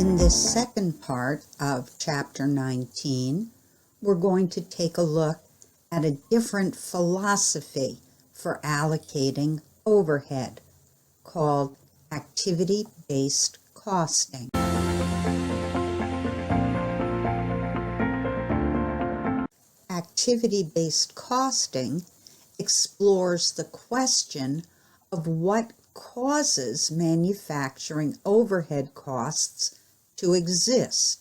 In this second part of Chapter 19, we're going to take a look at a different philosophy for allocating overhead called activity-based costing. Activity-based costing explores the question of what causes manufacturing overhead costs to exist.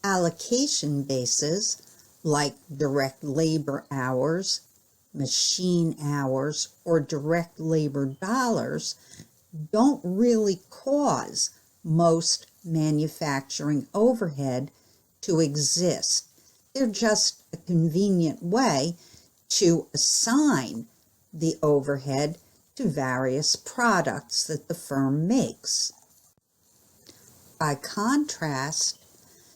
Allocation bases like direct labor hours, machine hours, or direct labor dollars don't really cause most manufacturing overhead to exist. They're just a convenient way to assign the overhead to various products that the firm makes. By contrast,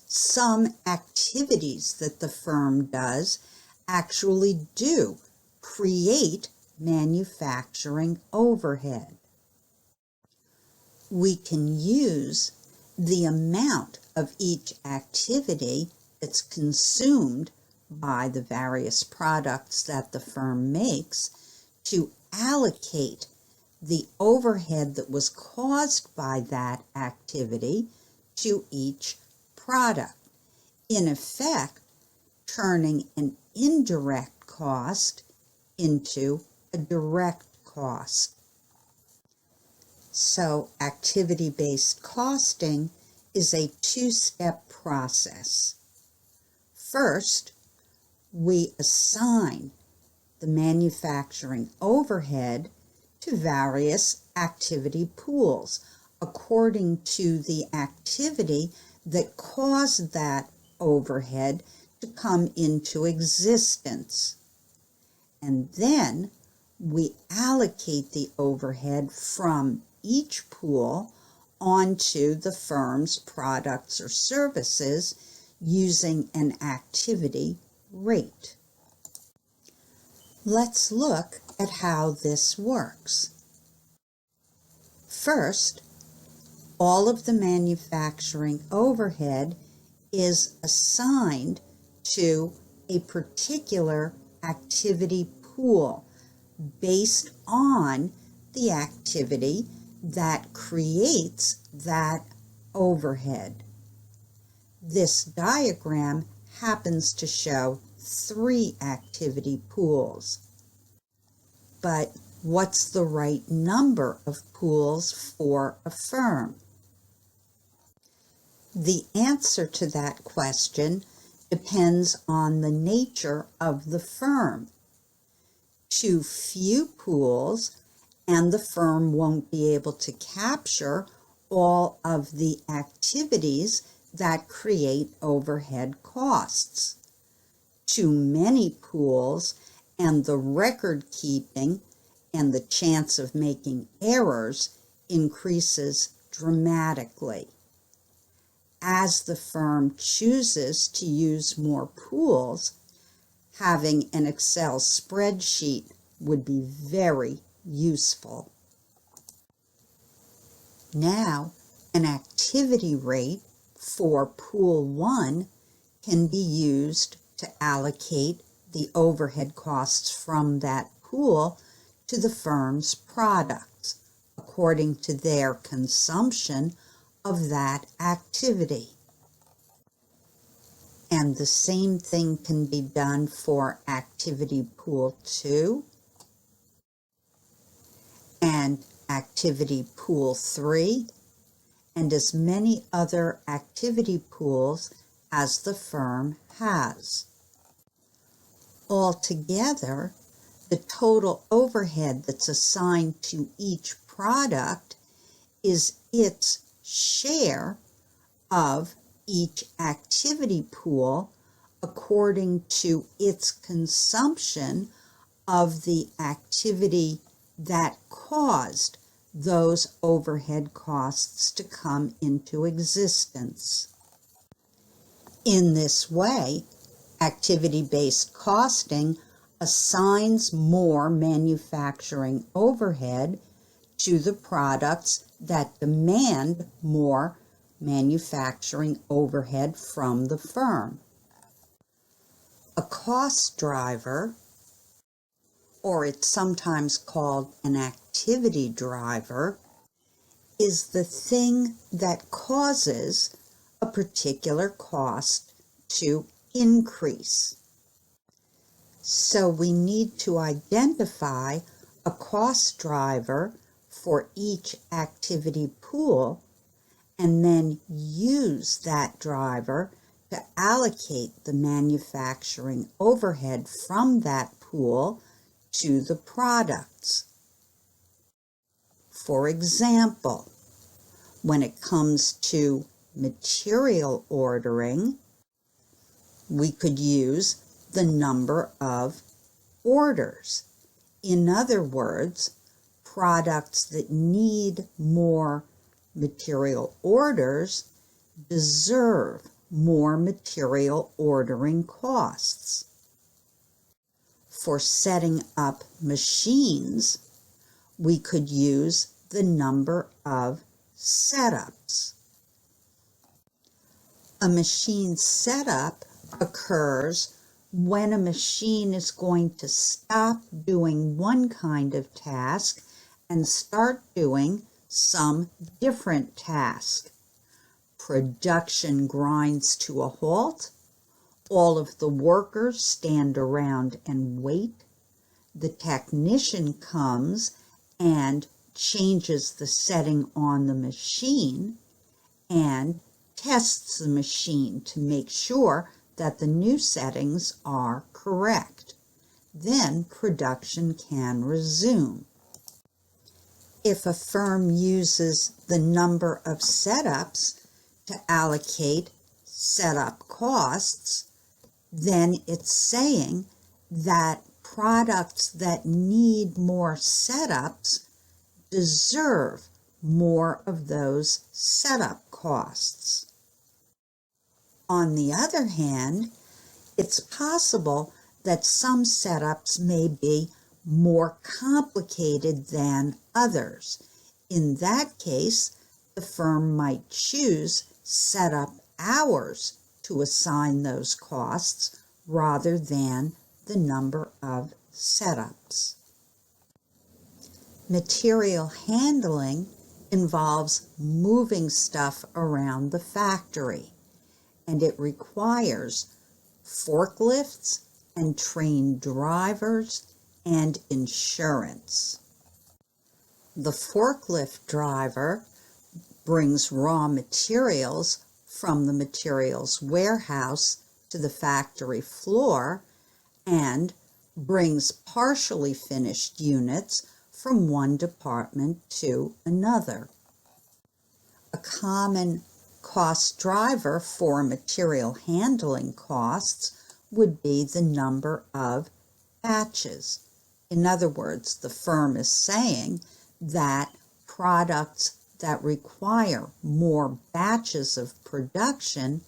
some activities that the firm does actually do create manufacturing overhead. We can use the amount of each activity that's consumed by the various products that the firm makes to allocate the overhead that was caused by that activity to each product, in effect turning an indirect cost into a direct cost. So activity-based costing is a two-step process. First, we assign the manufacturing overhead to various activity pools according to the activity that caused that overhead to come into existence. And then we allocate the overhead from each pool onto the firm's products or services using an activity rate. Let's look at how this works. First, all of the manufacturing overhead is assigned to a particular activity pool based on the activity that creates that overhead. This diagram happens to show 3 activity pools. But what's the right number of pools for a firm? The answer to that question depends on the nature of the firm. Too few pools, and the firm won't be able to capture all of the activities that create overhead costs. Too many pools, and the record keeping and the chance of making errors increases dramatically. As the firm chooses to use more pools, having an Excel spreadsheet would be very useful. Now, an activity rate for pool 1 can be used to allocate the overhead costs from that pool to the firm's products according to their consumption of that activity. And the same thing can be done for activity pool 2 and activity pool 3 and as many other activity pools as the firm has. Altogether, the total overhead that's assigned to each product is its share of each activity pool according to its consumption of the activity that caused those overhead costs to come into existence. In this way, activity-based costing assigns more manufacturing overhead to the products that demand more manufacturing overhead from the firm. A cost driver, or it's sometimes called an activity driver, is the thing that causes a particular cost to increase. So we need to identify a cost driver for each activity pool and then use that driver to allocate the manufacturing overhead from that pool to the products. For example, when it comes to material ordering, we could use the number of orders. In other words, products that need more material orders deserve more material ordering costs. For setting up machines, we could use the number of setups. A machine setup occurs when a machine is going to stop doing one kind of task and start doing some different task. Production grinds to a halt. All of the workers stand around and wait. The technician comes and changes the setting on the machine and tests the machine to make sure that the new settings are correct. Then production can resume. If a firm uses the number of setups to allocate setup costs, then it's saying that products that need more setups deserve more of those setup costs. On the other hand, it's possible that some setups may be more complicated than others. In that case, the firm might choose setup hours to assign those costs rather than the number of setups. Material handling involves moving stuff around the factory, and it requires forklifts and trained drivers and insurance. The forklift driver brings raw materials from the materials warehouse to the factory floor and brings partially finished units from one department to another. A common cost driver for material handling costs would be the number of batches. In other words, the firm is saying that products that require more batches of production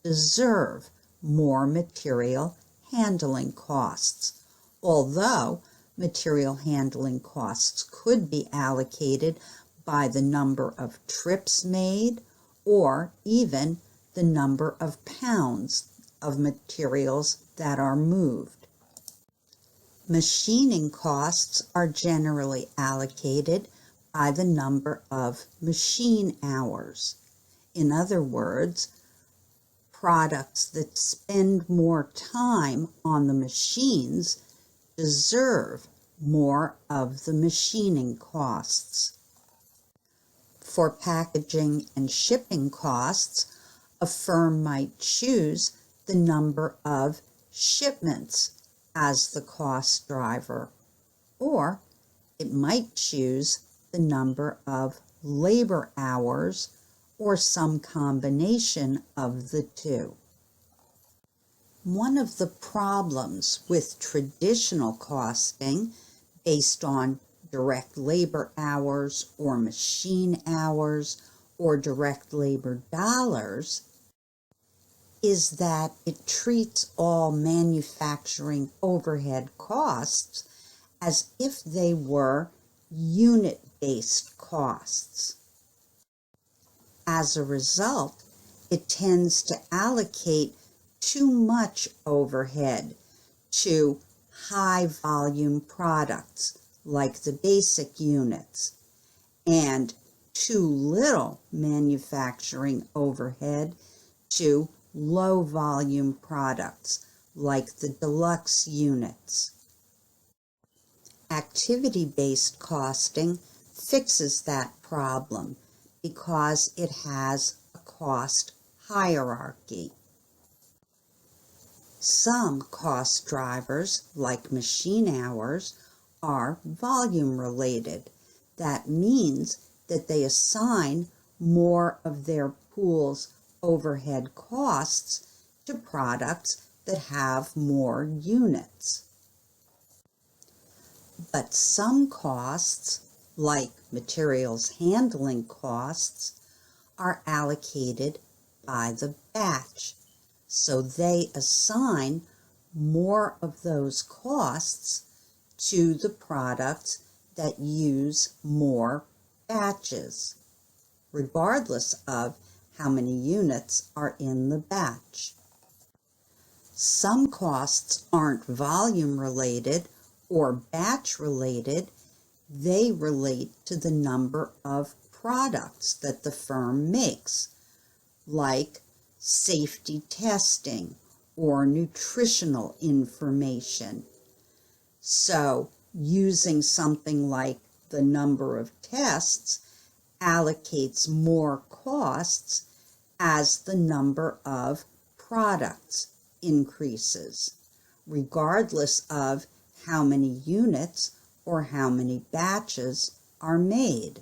deserve more material handling costs, although material handling costs could be allocated by the number of trips made or even the number of pounds of materials that are moved. Machining costs are generally allocated by the number of machine hours. In other words, products that spend more time on the machines deserve more of the machining costs. For packaging and shipping costs, a firm might choose the number of shipments as the cost driver, or it might choose the number of labor hours or some combination of the two. One of the problems with traditional costing based on direct labor hours or machine hours or direct labor dollars is that it treats all manufacturing overhead costs as if they were unit-based costs. As a result, it tends to allocate too much overhead to high volume products like the basic units, and too little manufacturing overhead to low volume products like the deluxe units. Activity-based costing fixes that problem because it has a cost hierarchy. Some cost drivers, like machine hours, are volume related. That means that they assign more of their pool's overhead costs to products that have more units. But some costs, like materials handling costs, are allocated by the batch, so they assign more of those costs to the products that use more batches, regardless of how many units are in the batch. Some costs aren't volume related or batch related. They relate to the number of products that the firm makes, like safety testing or nutritional information. So using something like the number of tests allocates more costs as the number of products increases, regardless of how many units or how many batches are made.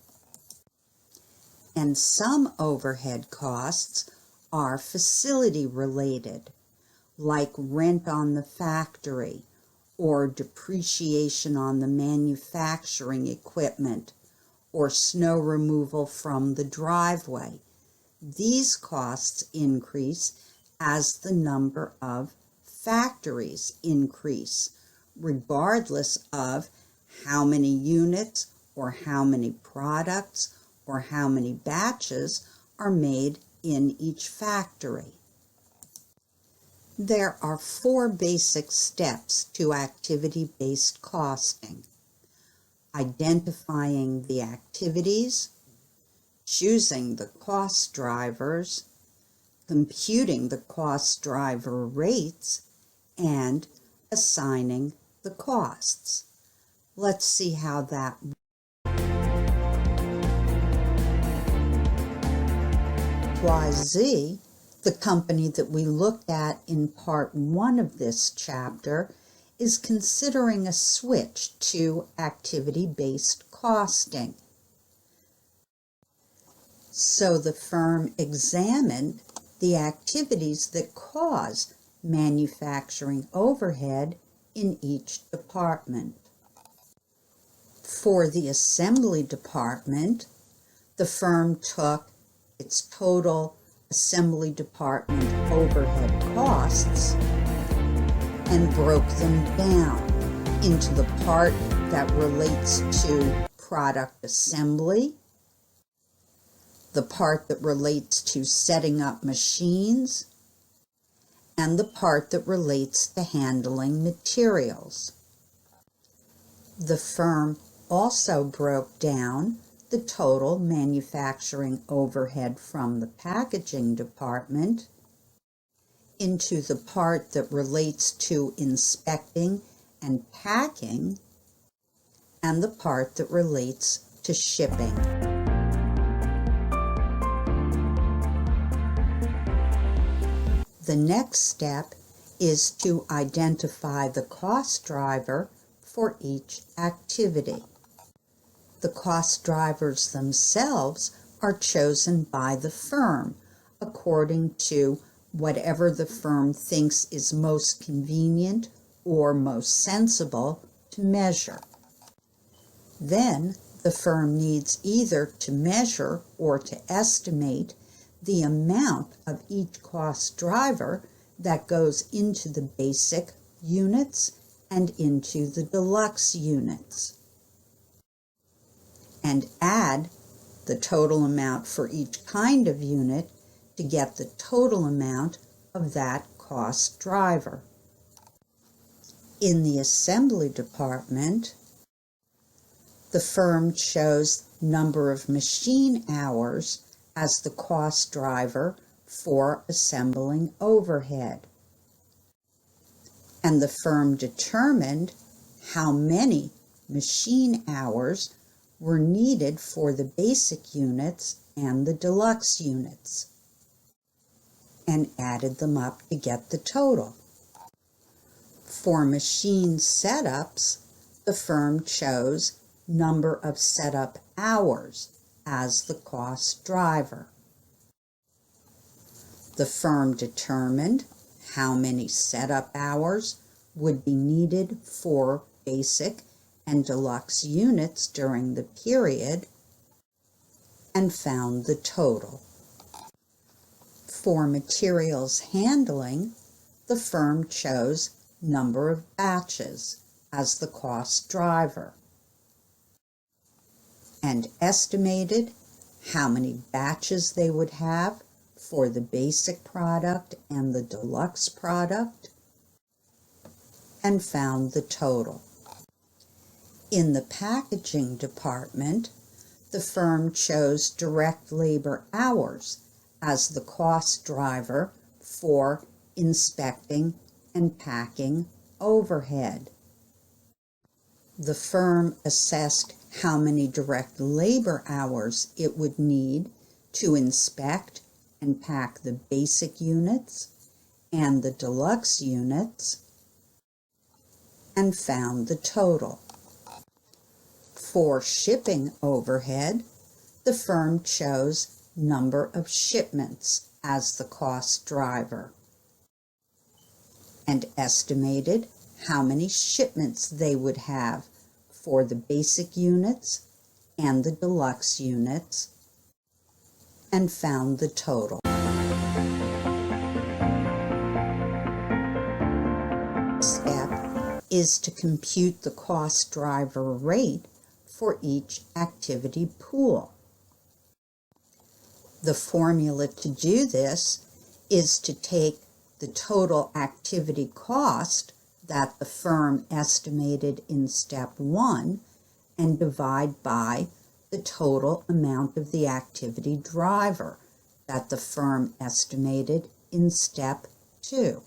And some overhead costs are facility related, like rent on the factory or depreciation on the manufacturing equipment or snow removal from the driveway. These costs increase as the number of factories increase, regardless of how many units or how many products or how many batches are made in each factory. There are 4 basic steps to activity-based costing: identifying the activities, choosing the cost drivers, computing the cost driver rates, and assigning the costs. Let's see how that works. YZ, the company that we looked at in part 1 of this chapter, is considering a switch to activity-based costing. So the firm examined the activities that cause manufacturing overhead in each department. For the assembly department, the firm took its total assembly department overhead costs and broke them down into the part that relates to product assembly, the part that relates to setting up machines, and the part that relates to handling materials. The firm also broke down the total manufacturing overhead from the packaging department into the part that relates to inspecting and packing and the part that relates to shipping. The next step is to identify the cost driver for each activity. The cost drivers themselves are chosen by the firm according to whatever the firm thinks is most convenient or most sensible to measure. Then the firm needs either to measure or to estimate the amount of each cost driver that goes into the basic units and into the deluxe units, and add the total amount for each kind of unit to get the total amount of that cost driver. In the assembly department, the firm chose number of machine hours as the cost driver for assembling overhead. And the firm determined how many machine hours were needed for the basic units and the deluxe units, and added them up to get the total. For machine setups, the firm chose number of setup hours as the cost driver. The firm determined how many setup hours would be needed for basic and deluxe units during the period and found the total. For materials handling, the firm chose number of batches as the cost driver and estimated how many batches they would have for the basic product and the deluxe product and found the total. In the packaging department, the firm chose direct labor hours as the cost driver for inspecting and packing overhead. The firm assessed how many direct labor hours it would need to inspect and pack the basic units and the deluxe units and found the total. For shipping overhead, the firm chose number of shipments as the cost driver and estimated how many shipments they would have for the basic units and the deluxe units and found the total. Step is to compute the cost driver rate for each activity pool. The formula to do this is to take the total activity cost that the firm estimated in step 1 and divide by the total amount of the activity driver that the firm estimated in step 2.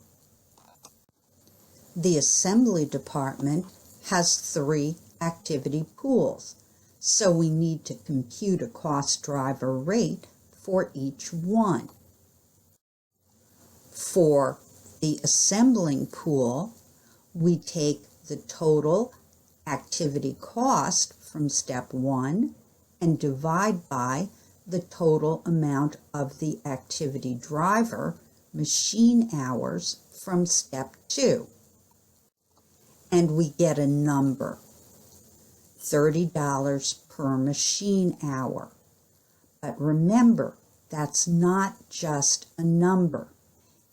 The assembly department has 3 activity pools, so we need to compute a cost driver rate for each one. For the assembling pool, we take the total activity cost from step 1 and divide by the total amount of the activity driver, machine hours, from step 2. And we get a number, $30 per machine hour. But remember, that's not just a number.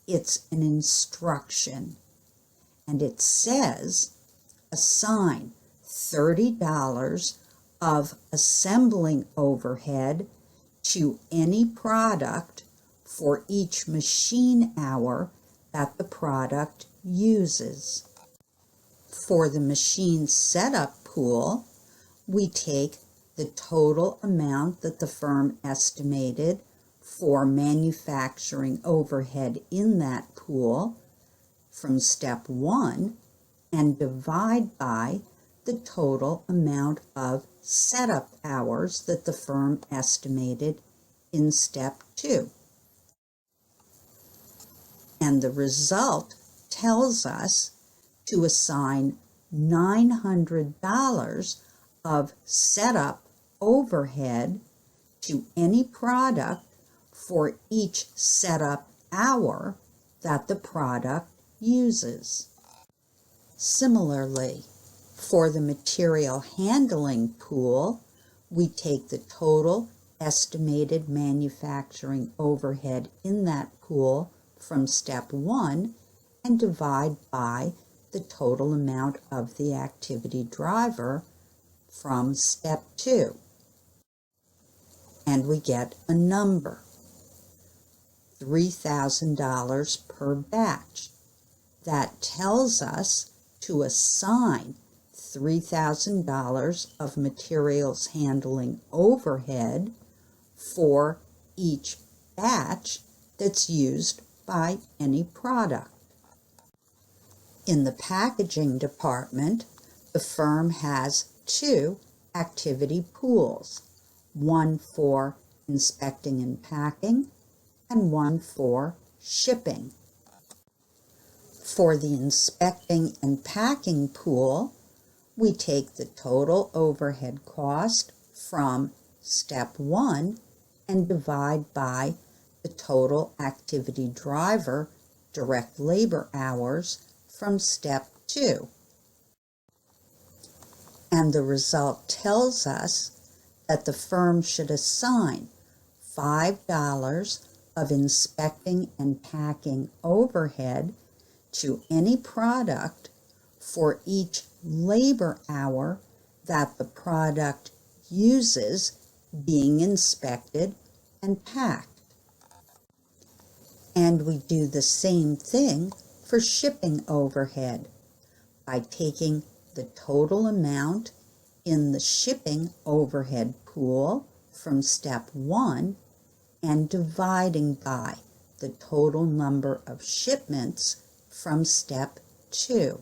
It's an instruction. And it says, assign $30 of assembling overhead to any product for each machine hour that the product uses. For the machine setup pool, we take the total amount that the firm estimated for manufacturing overhead in that pool from step 1 and divide by the total amount of setup hours that the firm estimated in step 2. And the result tells us to assign $900 of setup overhead to any product for each setup hour that the product uses. Similarly, for the material handling pool, we take the total estimated manufacturing overhead in that pool from step 1 and divide by the total amount of the activity driver from step 2. and we get a number, $3,000 per batch. That tells us to assign $3,000 of materials handling overhead for each batch that's used by any product. In the packaging department, the firm has 2 activity pools, one for inspecting and packing and one for shipping. For the inspecting and packing pool, we take the total overhead cost from step 1 and divide by the total activity driver direct labor hours from step 2. And the result tells us that the firm should assign $5 of inspecting and packing overhead to any product for each labor hour that the product uses being inspected and packed. And we do the same thing for shipping overhead by taking the total amount in the shipping overhead pool from step 1 and dividing by the total number of shipments from step 2.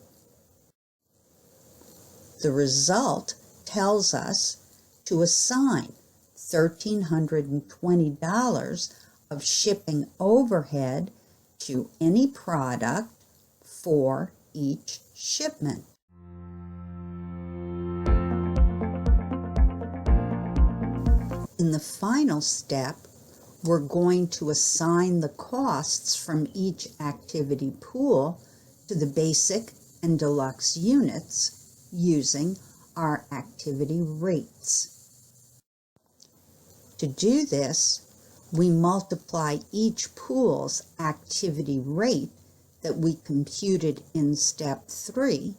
The result tells us to assign $1,320 of shipping overhead to any product for each shipment. In the final step, we're going to assign the costs from each activity pool to the basic and deluxe units using our activity rates. To do this, we multiply each pool's activity rate that we computed in step 3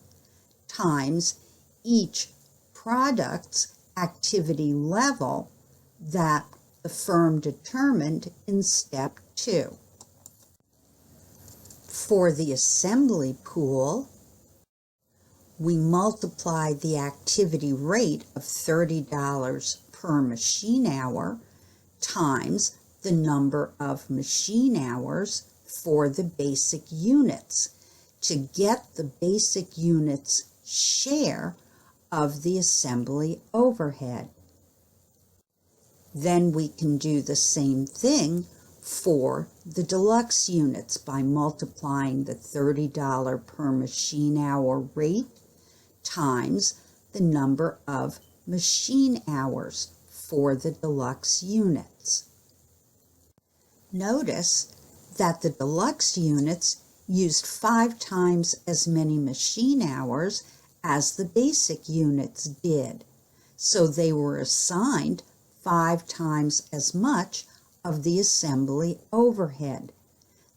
times each product's activity level that the firm determined in step 2. For the assembly pool, we multiply the activity rate of $30 per machine hour times the number of machine hours for the basic units to get the basic unit's share of the assembly overhead. Then we can do the same thing for the deluxe units by multiplying the $30 per machine hour rate times the number of machine hours for the deluxe units. Notice that the deluxe units used 5 times as many machine hours as the basic units did, so they were assigned 5 times as much of the assembly overhead.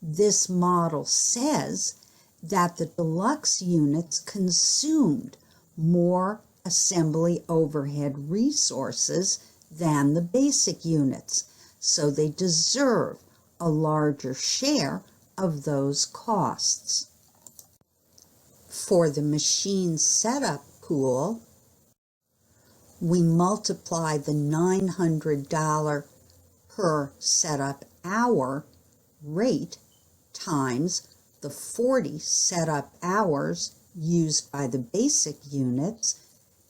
This model says that the deluxe units consumed more assembly overhead resources than the basic units, so they deserve a larger share of those costs. For the machine setup pool, we multiply the $900 per setup hour rate times the 40 setup hours used by the basic units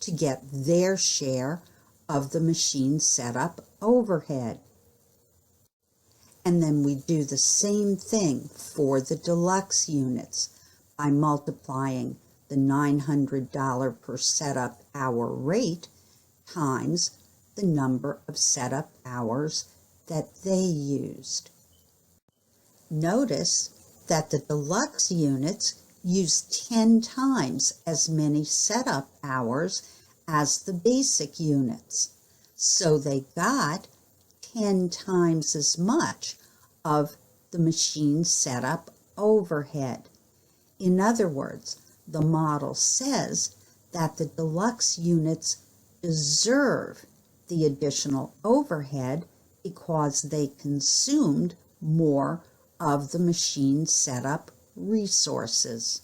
to get their share of the machine setup overhead. And then we do the same thing for the deluxe units by multiplying the $900 per setup hour rate times the number of setup hours that they used. Notice that the deluxe units used 10 times as many setup hours as the basic units, so they got 10 times as much of the machine setup overhead. In other words, the model says that the deluxe units deserve the additional overhead because they consumed more of the machine setup resources.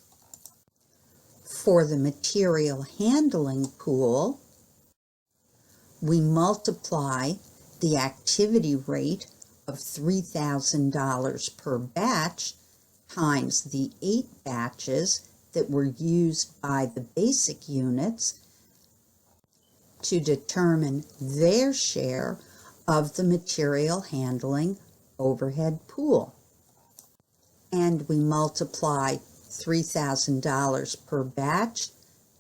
For the material handling pool, we multiply the activity rate of $3,000 per batch times the 8 batches that were used by the basic units to determine their share of the material handling overhead pool. And we multiply $3,000 per batch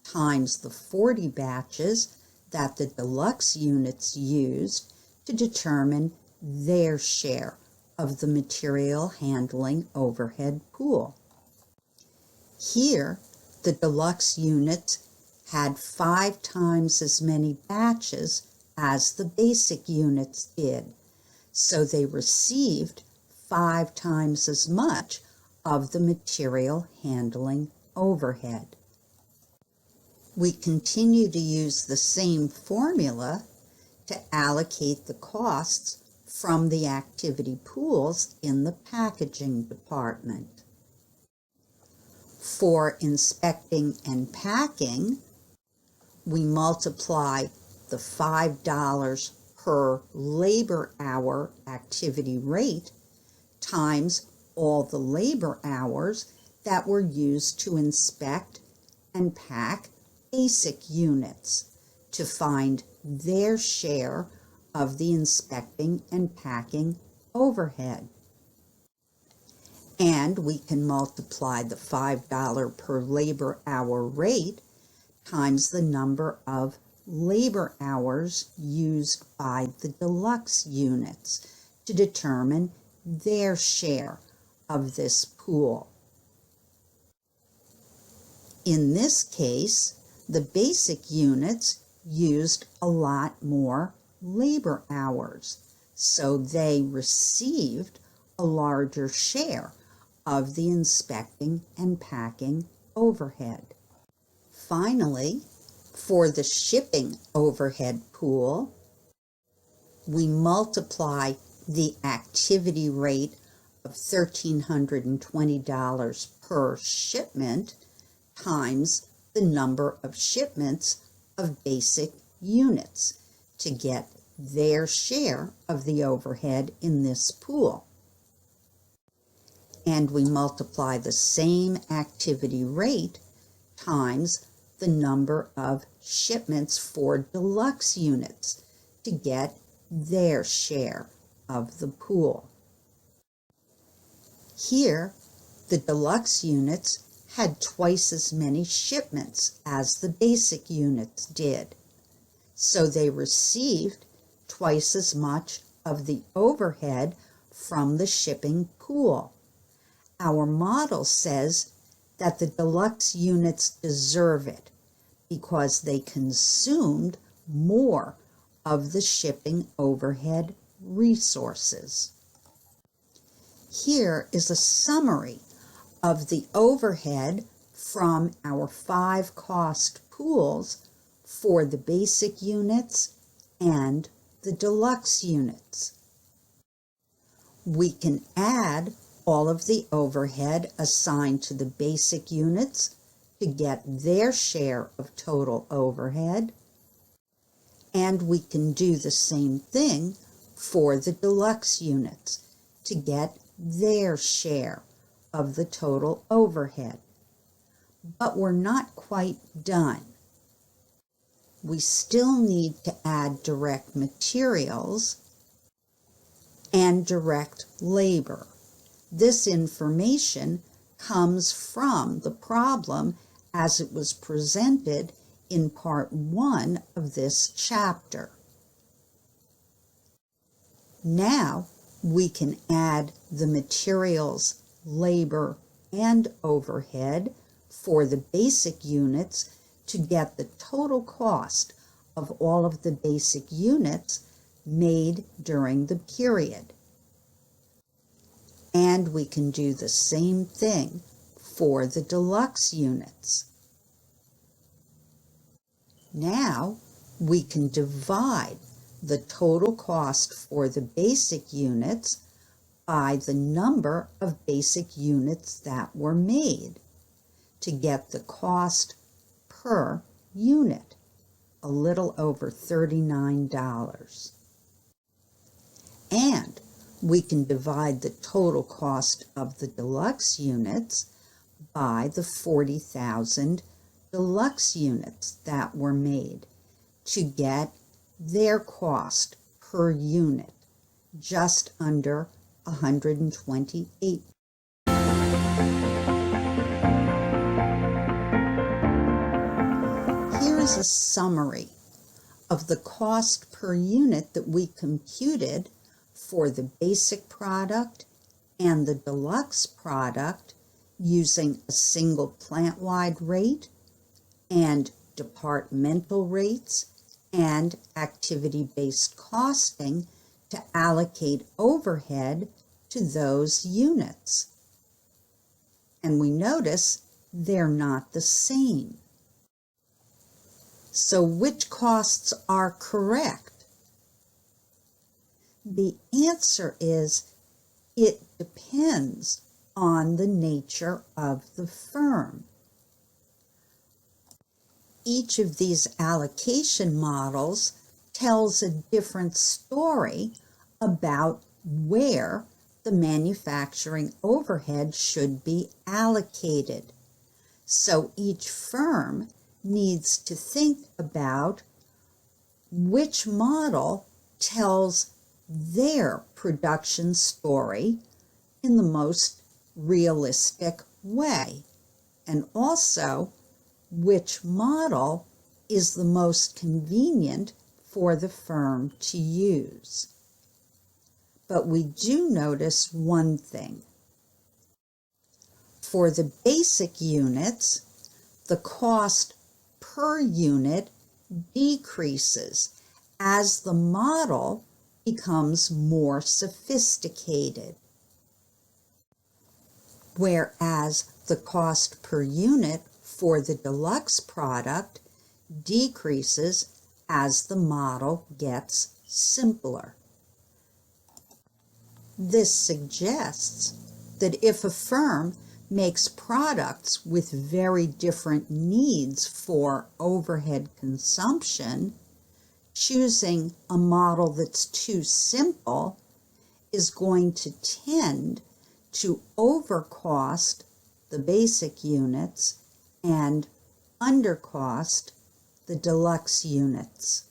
times the 40 batches that the deluxe units used to determine their share of the material handling overhead pool. Here, the deluxe units had 5 times as many batches as the basic units did, so they received 5 times as much of the material handling overhead. We continue to use the same formula to allocate the costs from the activity pools in the packaging department. For inspecting and packing, we multiply the $5 per labor hour activity rate times all the labor hours that were used to inspect and pack basic units to find their share of the inspecting and packing overhead. And we can multiply the $5 per labor hour rate times the number of labor hours used by the deluxe units to determine their share of this pool. In this case, the basic units used a lot more labor hours, so they received a larger share of the inspecting and packing overhead. Finally, for the shipping overhead pool, we multiply the activity rate of $1,320 per shipment times the number of shipments of basic units to get their share of the overhead in this pool. And we multiply the same activity rate times the number of shipments for deluxe units to get their share of the pool. Here, the deluxe units had twice as many shipments as the basic units did, so they received twice as much of the overhead from the shipping pool. Our model says that the deluxe units deserve it because they consumed more of the shipping overhead resources. Here is a summary of the overhead from our 5 cost pools for the basic units and the deluxe units. We can add all of the overhead assigned to the basic units to get their share of total overhead, and we can do the same thing for the deluxe units to get their share of the total overhead. But we're not quite done. We still need to add direct materials and direct labor. This information comes from the problem as it was presented in part 1 of this chapter. Now we can add the materials, labor, and overhead for the basic units to get the total cost of all of the basic units made during the period. And we can do the same thing for the deluxe units. Now we can divide the total cost for the basic units by the number of basic units that were made to get the cost per unit, a little over $39. And we can divide the total cost of the deluxe units by the 40,000 deluxe units that were made to get their cost per unit, just under $128. Here is a summary of the cost per unit that we computed for the basic product and the deluxe product using a single plant-wide rate and departmental rates and activity-based costing to allocate overhead to those units. And we notice they're not the same. So which costs are correct? The answer is it depends on the nature of the firm. Each of these allocation models tells a different story about where the manufacturing overhead should be allocated. So each firm needs to think about which model tells their production story in the most realistic way, and also which model is the most convenient for the firm to use. But we do notice one thing. For the basic units, the cost per unit decreases as the model becomes more sophisticated, whereas the cost per unit for the deluxe product decreases as the model gets simpler. This suggests that if a firm makes products with very different needs for overhead consumption, choosing a model that's too simple is going to tend to overcost the basic units and undercost the deluxe units.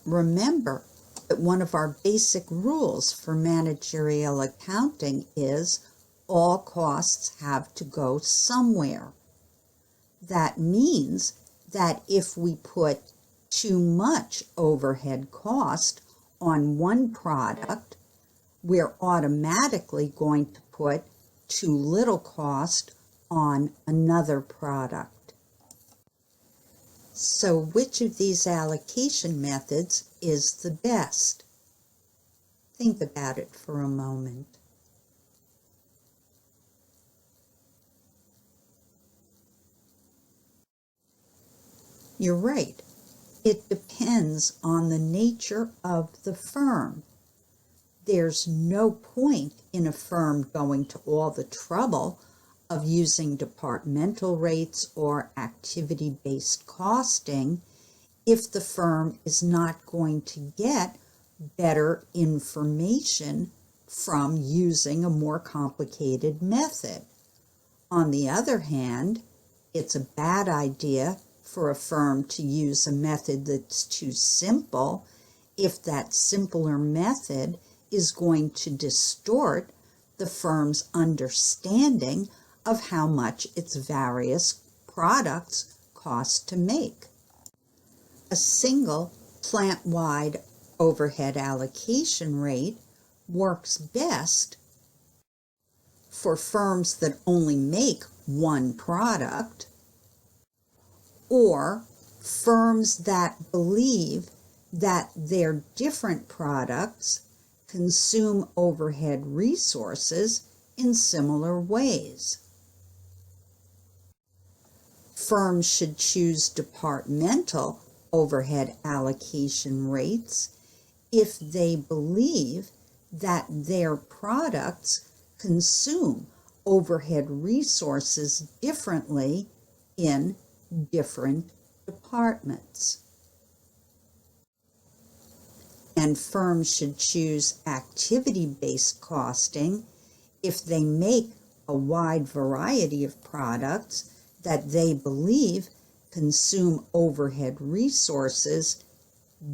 Remember that one of our basic rules for managerial accounting is all costs have to go somewhere. That means that if we put too much overhead cost on one product, we're automatically going to put too little cost on another product. So which of these allocation methods is the best? Think about it for a moment. You're right. It depends on the nature of the firm. There's no point in a firm going to all the trouble of using departmental rates or activity-based costing if the firm is not going to get better information from using a more complicated method. On the other hand, it's a bad idea for a firm to use a method that's too simple if that simpler method is going to distort the firm's understanding of how much its various products cost to make. A single plant-wide overhead allocation rate works best for firms that only make one product, or firms that believe that their different products consume overhead resources in similar ways. Firms should choose departmental overhead allocation rates if they believe that their products consume overhead resources differently in different departments. And firms should choose activity-based costing if they make a wide variety of products that they believe consume overhead resources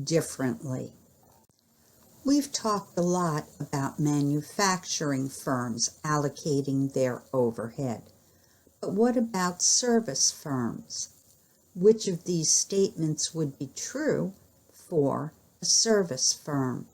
differently. We've talked a lot about manufacturing firms allocating their overhead. But what about service firms? Which of these statements would be true for a service firm?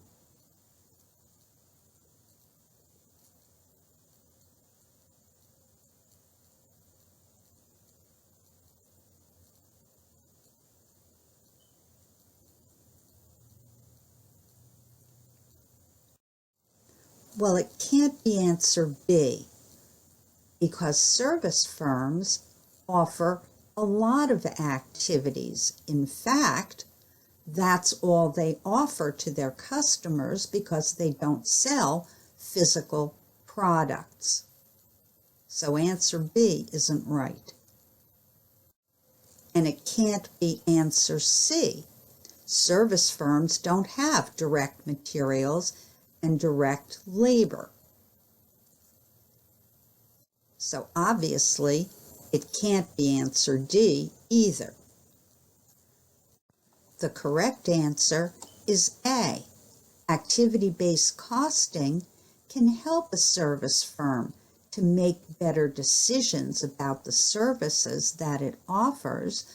Well, it can't be answer B, because service firms offer a lot of activities. In fact, that's all they offer to their customers because they don't sell physical products. So answer B isn't right. And it can't be answer C. Service firms don't have direct materials and direct labor. So obviously, it can't be answer D either. The correct answer is A. Activity-based costing can help a service firm to make better decisions about the services that it offers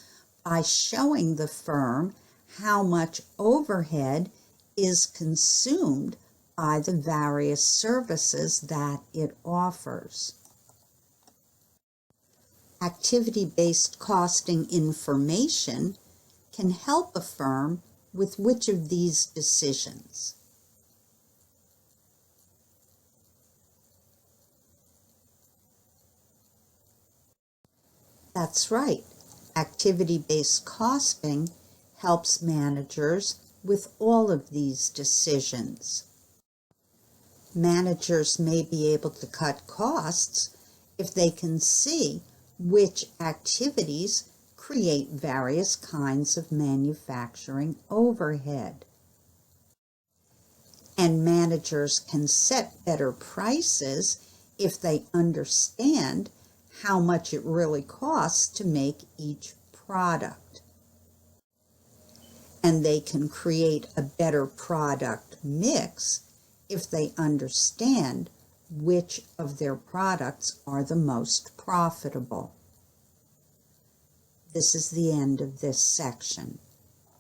by showing the firm how much overhead is consumed by the various services that it offers. Activity-based costing information can help a firm with which of these decisions? That's right. Activity-based costing helps managers with all of these decisions. Managers may be able to cut costs if they can see which activities create various kinds of manufacturing overhead. And managers can set better prices if they understand how much it really costs to make each product. And they can create a better product mix if they understand which of their products are the most profitable. This is the end of this section.